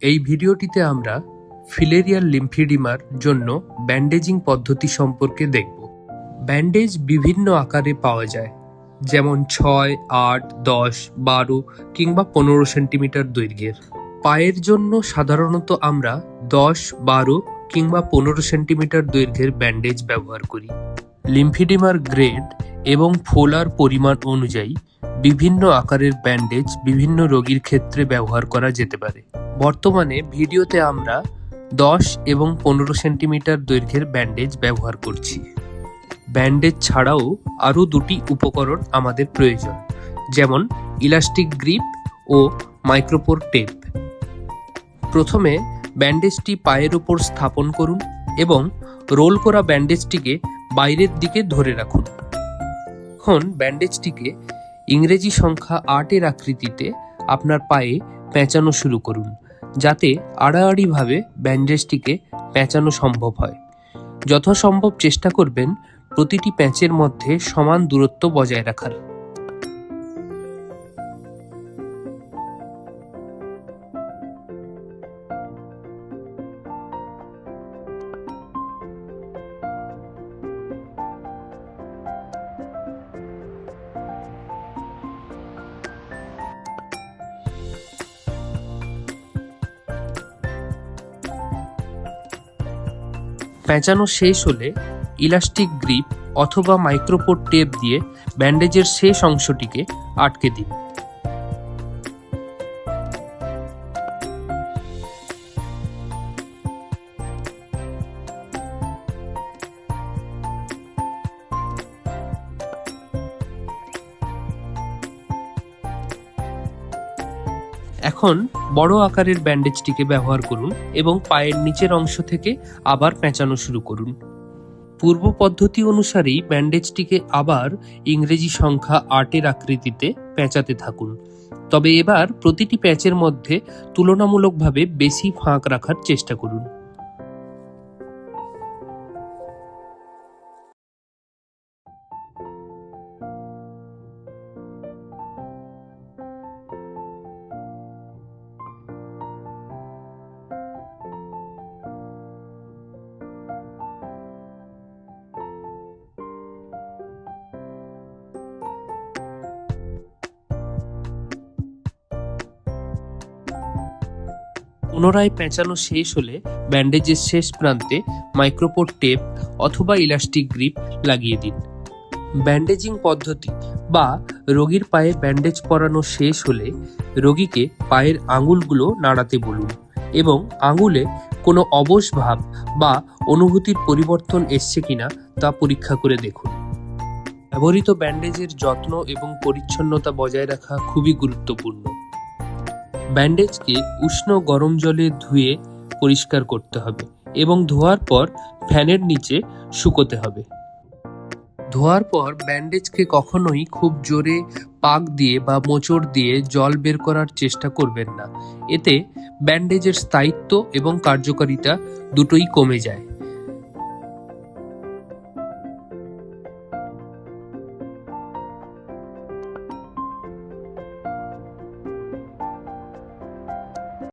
এই ভিডিওটিতে আমরা ফিলেরিয়াল লিম্ফেডিমার জন্য ব্যান্ডেজিং পদ্ধতি সম্পর্কে দেখব। ব্যান্ডেজ বিভিন্ন আকারে পাওয়া যায়, যেমন 6, 8, 10, 12 কিংবা 15 সেন্টিমিটার দৈর্ঘ্যের। পায়ের জন্য সাধারণত আমরা 10, 12 কিংবা 15 সেন্টিমিটার দৈর্ঘ্যের ব্যান্ডেজ ব্যবহার করি। লিম্ফেডিমার গ্রেড এবং ফোলার পরিমাণ অনুযায়ী বিভিন্ন আকারের ব্যান্ডেজ বিভিন্ন রোগীর ক্ষেত্রে ব্যবহার করা যেতে পারে। বর্তমানে ভিডিওতে আমরা 10 এবং 15 সেন্টিমিটার দৈর্ঘ্যের ব্যান্ডেজ ব্যবহার করছি। ব্যান্ডেজ ছাড়াও আরও দুটি উপকরণ আমাদের প্রয়োজন, যেমন ইলাস্টিক গ্রিপ ও মাইক্রোপোর টেপ। প্রথমে ব্যান্ডেজটি পায়ের উপর স্থাপন করুন এবং রোল করা ব্যান্ডেজটিকে বাইরের দিকে ধরে রাখুন। এখন ব্যান্ডেজটিকে ইংরেজি সংখ্যা 8-এর আকৃতিতে আপনার পায়ে পেঁচানো শুরু করুন, যাতে আড়াআড়িভাবে ব্যান্ডেজটিকে পেঁচানো সম্ভব হয়। যথাসম্ভব চেষ্টা করবেন প্রতিটি প্যাঁচের মধ্যে সমান দূরত্ব বজায় রাখার। পেঁচানো শেষ হলে ইলাস্টিক গ্রিপ অথবা মাইক্রোপোর টেপ দিয়ে ব্যান্ডেজের শেষ অংশটিকে আটকে দিন। এখন বড় আকারের ব্যান্ডেজটিকে ব্যবহার করুন এবং পায়ের নিচের অংশ থেকে আবার পেঁচানো শুরু করুন। পূর্ব পদ্ধতি অনুসারেই ব্যান্ডেজটিকে আবার ইংরেজি সংখ্যা 8-এর আকৃতিতে পেঁচাতে থাকুন, তবে এবার প্রতিটি প্যাচের মধ্যে তুলনামূলকভাবে বেশি ফাঁক রাখার চেষ্টা করুন। পুনরায় পেঁচানো শেষ হলে ব্যান্ডেজের শেষ প্রান্তে মাইক্রোপোর টেপ অথবা ইলাস্টিক গ্রিপ লাগিয়ে দিন। ব্যান্ডেজিং পদ্ধতি বা রোগীর পায়ে ব্যান্ডেজ পরানো শেষ হলে রোগীকে পায়ের আঙুলগুলো নাড়াতে বলুন এবং আঙুলে কোনো অবশ ভাব বা অনুভূতির পরিবর্তন এসছে কিনা তা পরীক্ষা করে দেখুন। ব্যবহৃত ব্যান্ডেজের যত্ন এবং পরিচ্ছন্নতা বজায় রাখা খুবই গুরুত্বপূর্ণ। ব্যান্ডেজকে উষ্ণ গরম জলে ধুয়ে পরিষ্কার করতে হবে এবং ধোয়ার পর ফ্যানের নিচে শুকোতে হবে। ধোয়ার পর ব্যান্ডেজকে কখনোই খুব জোরে পাক দিয়ে বা মোচড় দিয়ে জল বের করার চেষ্টা করবেন না, এতে ব্যান্ডেজের স্থায়িত্ব এবং কার্যকারিতা দুটোই কমে যায়।